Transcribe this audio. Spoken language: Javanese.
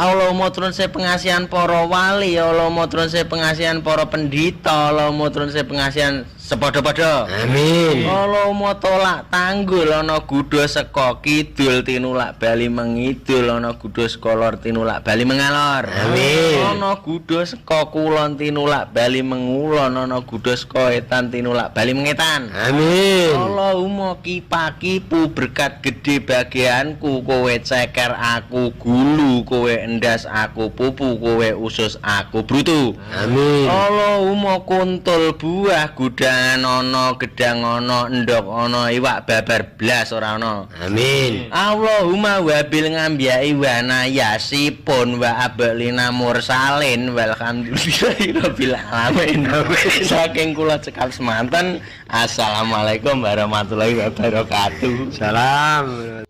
Allahumma turun se pengasihan para wali, Allahumma turun se pengasihan para pendhita, Allahumma turun se pengasihan sepadha-padha. Amin. Allahumma tolak tanggul ana gudha saka kidul tinulak bali mengidul, ana gudha saka lor tinulak bali mengalor. Amin. Ana gudha saka kulon tinulak bali mengulon, ana gudha saka etan tinulak bali mengetan. Amin. Allahumma kipakipu berkat gede bagianku, kowe ceker aku gulu, kowe endas aku pupu, kowe usus aku brutu. Amin. Allahumma kuntul buah gudangan ana, gedang ana, endhog ana, iwak babar blas ora ana. Amin. Allahumma wabil ngambiyai wa nayasipun wa abalina mursalin walhamdulillahi rabbil alamin. Saking kula cekap semanten. Assalamualaikum warahmatullahi wabarakatuh. Salam.